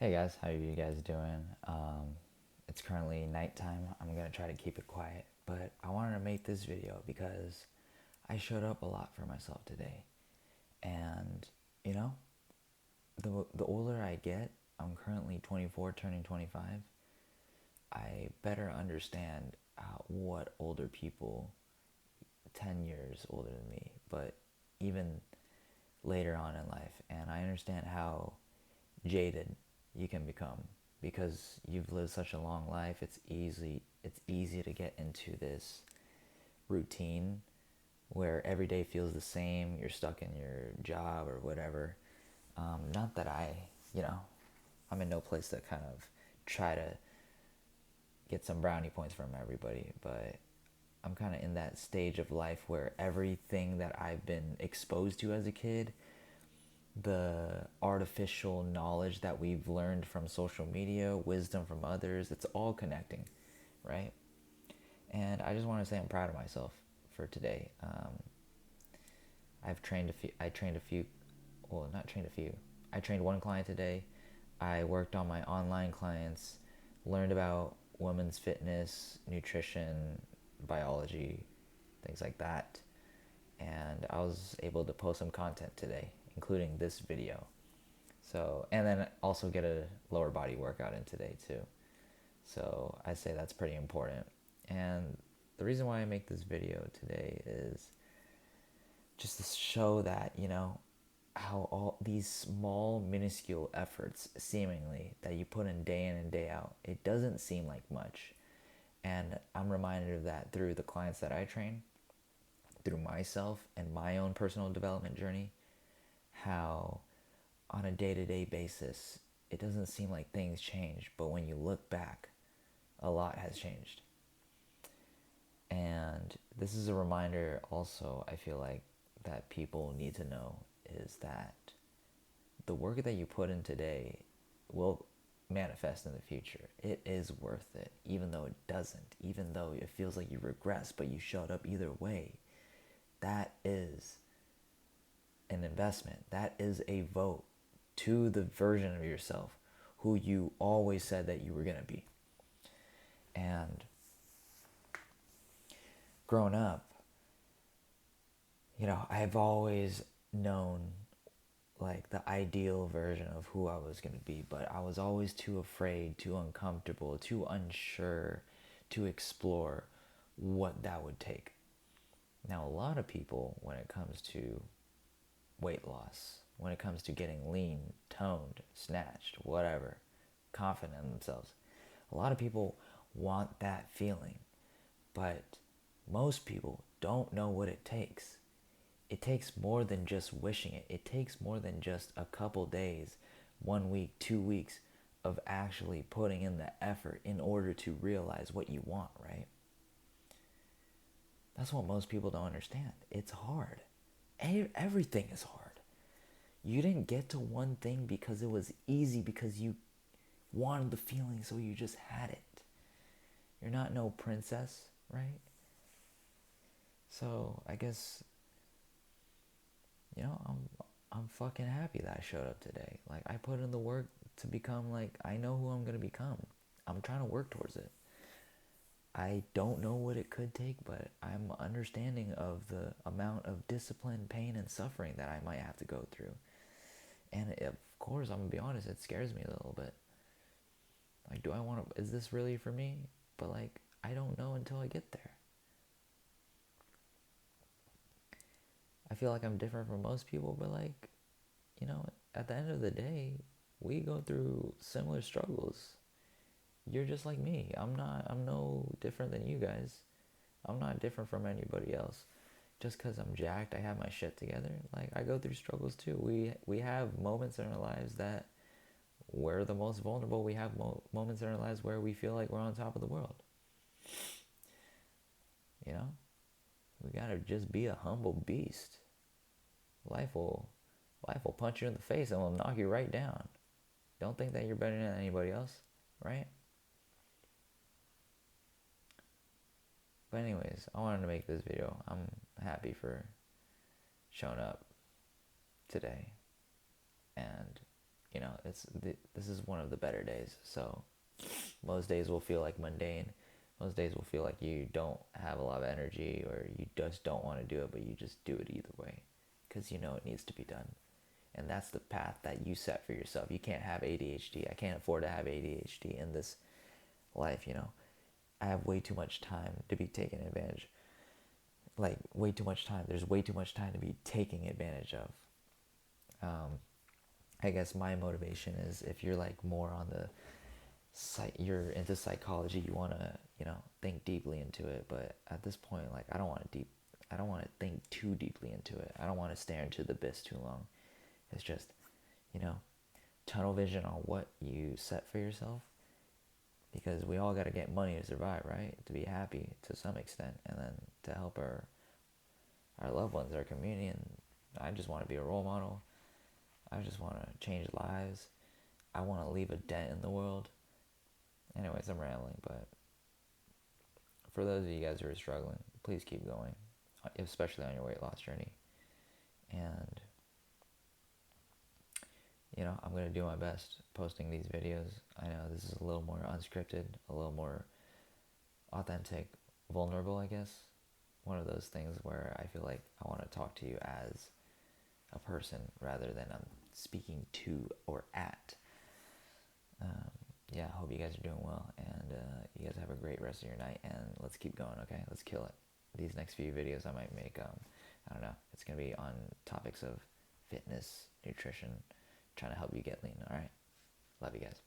Hey guys, how are you guys doing? It's currently nighttime. I'm gonna try to keep it quiet, but I wanted to make this video because I showed up a lot for myself today, and you know, the older I get, I'm currently 24, turning 25. I better understand what older people, 10 years older than me, but even later on in life, and I understand how jaded you can become because you've lived such a long life. It's easy to get into this routine where every day feels the same. You're stuck in your job or whatever. Not that you know, I'm in no place to kind of try to get some brownie points from everybody, but I'm kind of in that stage of life where everything that I've been exposed to as a kid, the artificial knowledge that we've learned from social media, wisdom from others, it's all connecting, right? And I just want to say I'm proud of myself for today. I've trained a few. I trained a few. Well, not trained a few. I trained one client today. I worked on my online clients, learned about women's fitness, nutrition, biology, things like that. And I was able to post some content today, including this video. So, and then also get a lower body workout in today too. So I say that's pretty important. And the reason why I make this video today is just to show that, how all these small, minuscule efforts, seemingly, that you put in and day out, it doesn't seem like much. And I'm reminded of that through the clients that I train, through myself and my own personal development journey, how on a day-to-day basis, it doesn't seem like things change, but when you look back, a lot has changed. And this is a reminder also, I feel like, that people need to know is that the work that you put in today will manifest in the future. It is worth it, even though it doesn't, even though it feels like you regress, but you showed up either way. That is an investment. That is a vote to the version of yourself who you always said that you were going to be. And growing up, I've always known like the ideal version of who I was going to be, but I was always too afraid, too uncomfortable, too unsure to explore what that would take. Now, a lot of people, when it comes to weight loss, when it comes to getting lean, toned, snatched, whatever, confident in themselves, a lot of people want that feeling, but most people don't know what it takes. It takes more than just wishing it. It takes more than just a couple days, 1 week, 2 weeks of actually putting in the effort in order to realize what you want, right? That's what most people don't understand. It's hard. Everything is hard. You didn't get to one thing because it was easy, because you wanted the feeling, so you just had it. You're not no princess, right? So I guess I'm fucking happy that I showed up today. Like, I put in the work to become, like, I know who I'm gonna become. I'm trying to work towards it. I don't know what it could take, but I'm understanding of the amount of discipline, pain, and suffering that I might have to go through. And of course, I'm gonna be honest, it scares me a little bit. Like, do I want to? Is this really for me? But like, I don't know until I get there. I feel like I'm different from most people, but like, at the end of the day, we go through similar struggles. You're just like me. I'm no different than you guys. I'm not different from anybody else. Just because I'm jacked, I have my shit together. Like, I go through struggles too. We have moments in our lives that we're the most vulnerable. We have moments in our lives where we feel like we're on top of the world. You know, we gotta just be a humble beast. Life will, life will punch you in the face and will knock you right down. Don't think that you're better than anybody else, right? But anyways, I wanted to make this video. I'm happy for showing up today, and you know, this is one of the better days. So most days will feel like mundane. Most days will feel like you don't have a lot of energy, or you just don't want to do it, but you just do it either way because you know it needs to be done. And that's the path that you set for yourself. You can't have ADHD. I can't afford to have ADHD in this life, you know. I have way too much time to be taken advantage. Like, way too much time. There's way too much time to be taking advantage of. I guess my motivation is, if you're like more on the you're into psychology, you want to, you know, think deeply into it. But at this point, like, I don't want to think too deeply into it. I don't want to stare into the abyss too long. It's just, you know, tunnel vision on what you set for yourself, because we all got to get money to survive, right? To be happy to some extent, and then to help our loved ones, our community. And I just want to be a role model. I just want to change lives. I want to leave a dent in the world. Anyways, I'm rambling, but for those of you guys who are struggling, please keep going, especially on your weight loss journey. And, you know, I'm going to do my best posting these videos. I know this is a little more unscripted, a little more authentic, vulnerable, I guess. One of those things where I feel like I want to talk to you as a person rather than I'm speaking to or at. Yeah, I hope you guys are doing well, and you guys have a great rest of your night, and let's keep going, okay? Let's kill it. These next few videos I might make, I don't know, it's going to be on topics of fitness, nutrition, trying to help you get lean, alright? Love you guys.